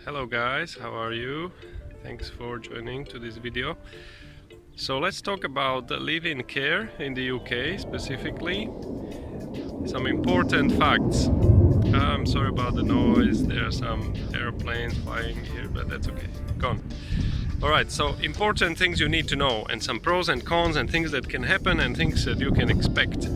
Hello guys, how are you? Thanks for joining to this video. So let's talk about live-in care in the UK specifically. Some important facts. I'm sorry about the noise, there are some airplanes flying here, but that's okay. Gone. Alright, so important things you need to know, and some pros and cons and things that can happen and things that you can expect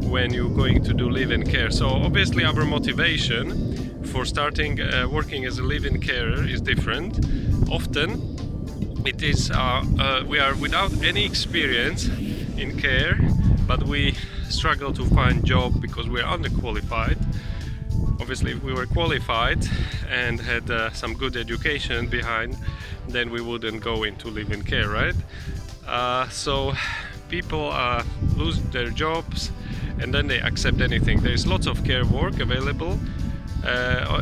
when you're going to do live-in care. So obviously our motivation for starting working as a live-in carer is different. Often it is we are without any experience in care, but we struggle to find job because we're underqualified. Obviously if we were qualified and had some good education behind, then we wouldn't go into live-in care, right? So people lose their jobs and then they accept anything. There's lots of care work available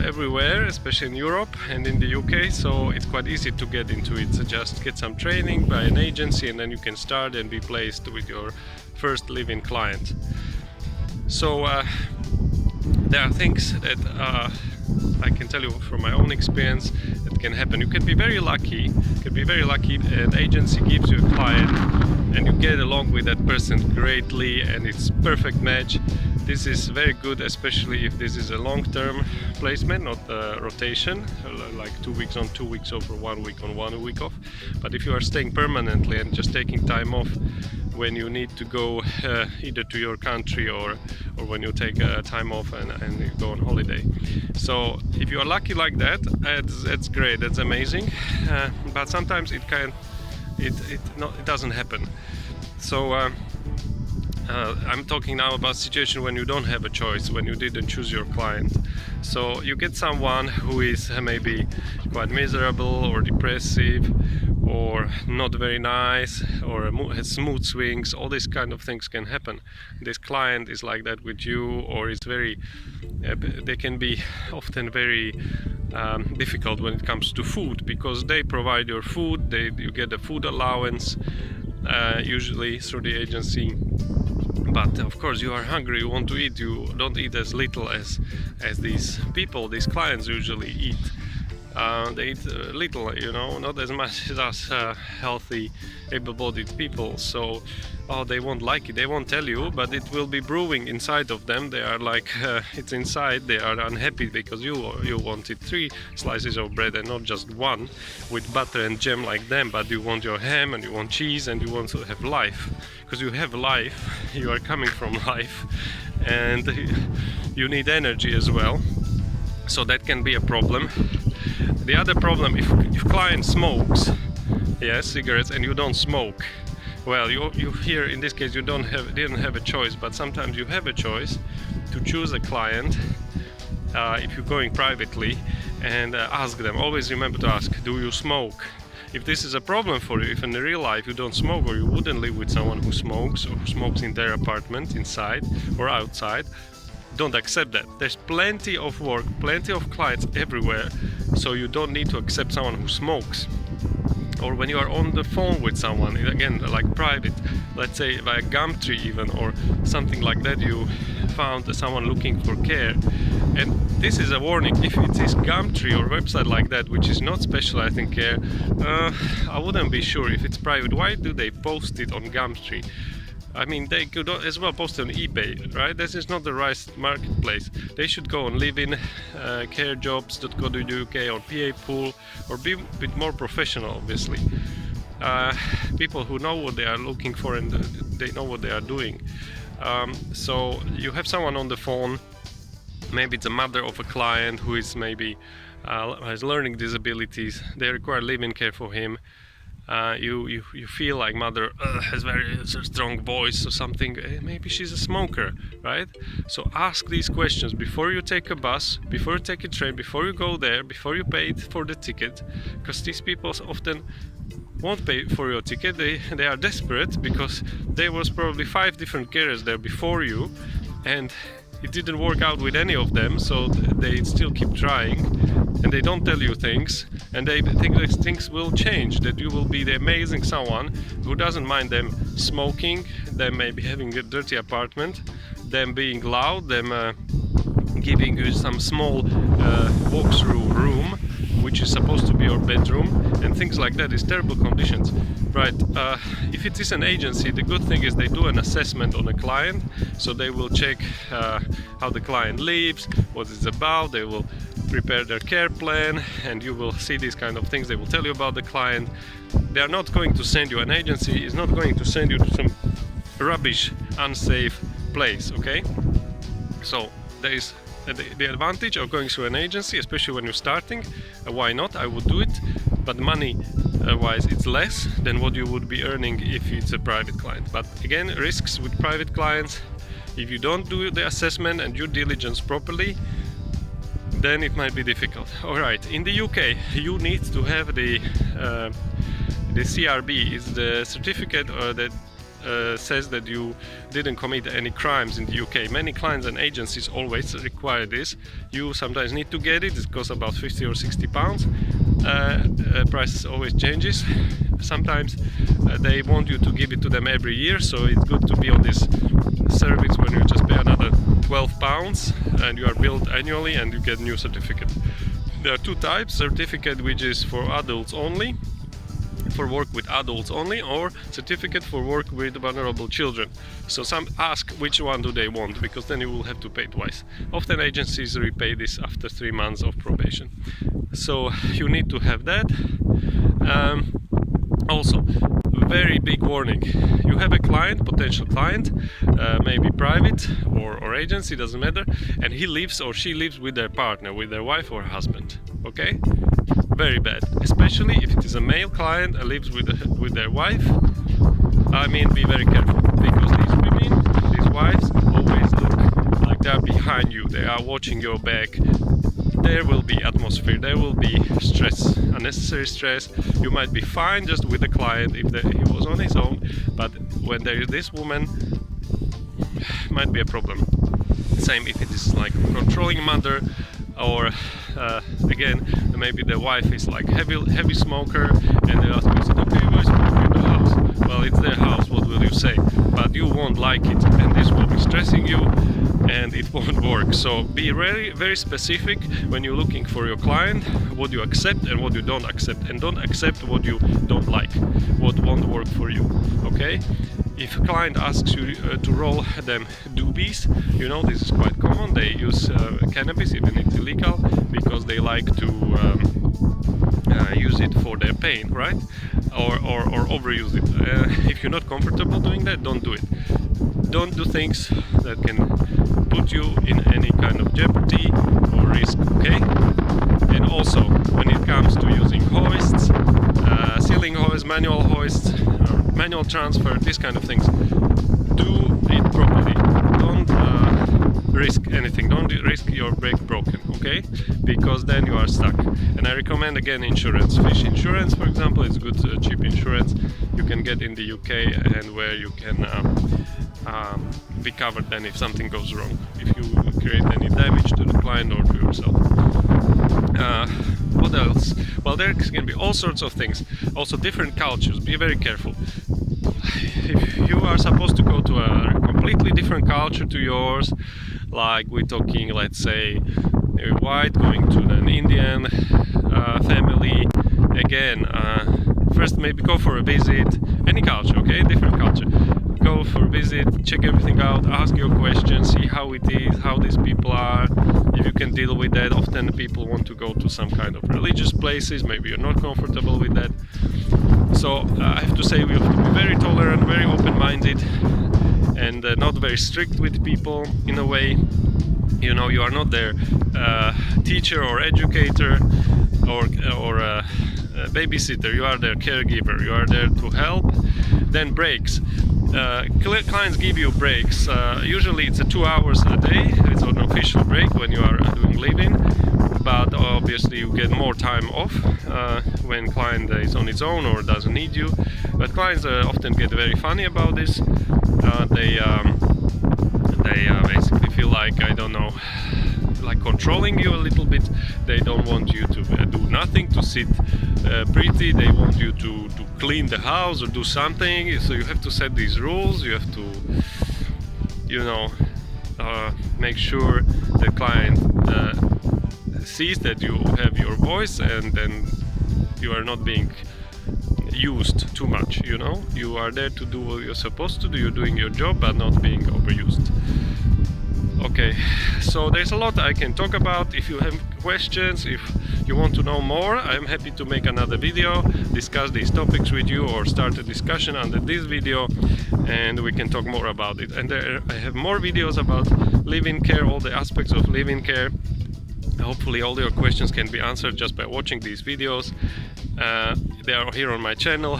everywhere, especially in Europe and in the UK, so it's quite easy to get into it. So just get some training by an agency and then you can start and be placed with your first live-in client. So there are things that I can tell you from my own experience that can happen. You can be very lucky. An agency gives you a client and you get along with that person greatly and it's perfect match. This is very good, especially if this is a long-term placement, not a rotation, like 2 weeks on, 2 weeks off, or 1 week on, 1 week off. But if you are staying permanently and just taking time off when you need to go either to your country or when you take time off and you go on holiday. So if you are lucky like that, that's great, that's amazing. But sometimes it doesn't happen. So I'm talking now about situation when you don't have a choice, when you didn't choose your client. So you get someone who is maybe quite miserable or depressive or not very nice or has mood swings. All these kind of things can happen. This client is like that with you, or is very they can be often very difficult when it comes to food, because they provide your food, you get a food allowance usually through the agency. But of course you are hungry, you want to eat, you don't eat as little as these clients usually eat. They eat little, not as much as us healthy, able-bodied people. So they won't like it, they won't tell you, but it will be brewing inside of them. They are like, it's inside, they are unhappy because you wanted 3 slices of bread and not just 1 with butter and jam like them, but you want your ham and you want cheese and you want to have life. Because you have life, you are coming from life, and you need energy as well. So that can be a problem. The other problem, if client smokes, cigarettes, and you don't smoke, well, you here in this case you didn't have a choice, but sometimes you have a choice to choose a client if you're going privately, and ask them. Always remember to ask, do you smoke? If this is a problem for you, if in the real life you don't smoke, or you wouldn't live with someone who smokes, or who smokes in their apartment, inside or outside, don't accept that. There's plenty of work, plenty of clients everywhere, so you don't need to accept someone who smokes. Or when you are on the phone with someone, again, like private, let's say via Gumtree even, or something like that, you found someone looking for care. And this is a warning, if it is Gumtree or website like that, which is not specialized in care, I wouldn't be sure if it's private. Why do they post it on Gumtree? I mean, they could as well post it on eBay, right? This is not the right marketplace. They should go on live-in carejobs.co.uk or PA Pool, or be a bit more professional, obviously. People who know what they are looking for and they know what they are doing. So you have someone on the phone, maybe it's a mother of a client who is maybe has learning disabilities, they require live-in care for him. You feel like mother has very strong voice or something, maybe she's a smoker, right? So ask these questions before you take a bus, before you take a train, before you go there, before you pay for the ticket, because these people often won't pay for your ticket. They are desperate because there was probably 5 different carers there before you and it didn't work out with any of them, so they still keep trying, and they don't tell you things, and they think that things will change, that you will be the amazing someone who doesn't mind them smoking, them maybe having a dirty apartment, them being loud, them giving you some small walk-through room which is supposed to be your bedroom, and things like that is terrible conditions, right? If it is an agency, the good thing is they do an assessment on a client, so they will check how the client lives, what it's about, they will prepare their care plan, and you will see these kind of things. They will tell you about the client. They are not going to send you, an agency is not going to send you to some rubbish, unsafe place, okay? So there is the advantage of going through an agency, especially when you're starting. Why not? I would do it, but money wise it's less than what you would be earning if it's a private client. But again, risks with private clients: if you don't do the assessment and due diligence properly, then it might be difficult. Alright, in the UK you need to have the CRB, is the certificate that says that you didn't commit any crimes in the UK. Many clients and agencies always require this. You sometimes need to get it. It costs about 50 or 60 pounds. Price always changes. Sometimes they want you to give it to them every year, so it's good to be on this service when you just pay another 12 pounds and you are billed annually and you get new certificate. There are two types: certificate which is for adults only, for work with adults only, or certificate for work with vulnerable children. So some ask which one do they want, because then you will have to pay twice. Often agencies repay this after 3 months of probation. So you need to have that. Also, very big warning: you have a client, potential client, maybe private or agency, doesn't matter, and he lives or she lives with their partner, with their wife or husband, okay? Very bad, especially if it is a male client and lives with their wife. I mean, be very careful, because these women, these wives, always look like they are behind you, they are watching your back. There will be atmosphere, there will be stress, unnecessary stress. You might be fine just with the client if he was on his own, but when there is this woman, might be a problem. Same if it is like controlling mother, or again, maybe the wife is like heavy smoker, and they ask you, okay, why smoke in the house? Well, it's their house, what will you say? But you won't like it, and this will be stressing you, and it won't work. So be very, very specific when you're looking for your client, what you accept and what you don't accept, and don't accept what you don't like, what won't work for you, okay? If a client asks you to roll them doobies, you know, this is quite common. They use cannabis, even if it's illegal, because they like to use it for their pain, right? Or overuse it. If you're not comfortable doing that, don't do it. Don't do things that can put you in any kind of jeopardy or risk, okay? And also, when it comes to using hoists, ceiling hoists, manual transfer, these kind of things, do it properly. Don't risk anything. Don't risk your brake broken, okay? Because then you are stuck. And I recommend again insurance. Fish insurance, for example, is good, cheap insurance you can get in the UK, and where you can be covered then if something goes wrong, if you create any damage to the client or to yourself. What else? Well, there can be all sorts of things. Also different cultures. Be very careful. If you are supposed to go to a completely different culture to yours, like we're talking, let's say, a white going to an Indian family, again, first maybe go for a visit. Any culture, okay? Different culture. Go for a visit, check everything out, ask your questions, see how it is, how these people are, if you can deal with that. Often people want to go to some kind of religious places, maybe you're not comfortable with that. So I have to say we have to be very tolerant, very open-minded, and not very strict with people in a way. You know, you are not their teacher or educator or babysitter, you are their caregiver, you are there to help. Then breaks. Clients give you breaks. Usually it's 2 hours a day. It's an official break when you are doing living, but obviously you get more time off when client is on its own or doesn't need you. But clients often get very funny about this. They basically feel like, I don't know, like controlling you a little bit. They don't want you to do nothing, to sit pretty. They want you to clean the house or do something. So you have to set these rules. You have to, you know, make sure the client sees that you have your voice, and then you are not being used too much, you know. You are there to do what you're supposed to do, you're doing your job, but not being overused. Okay, so there's a lot I can talk about. If you have questions, if you want to know more, I'm happy to make another video, discuss these topics with you, or start a discussion under this video, and we can talk more about it. And I have more videos about live-in care, all the aspects of live-in care. Hopefully all your questions can be answered just by watching these videos. They are here on my channel,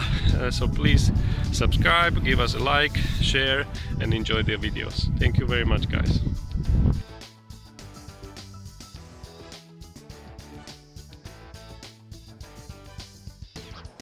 so please subscribe, give us a like, share, and enjoy the videos. Thank you very much, guys.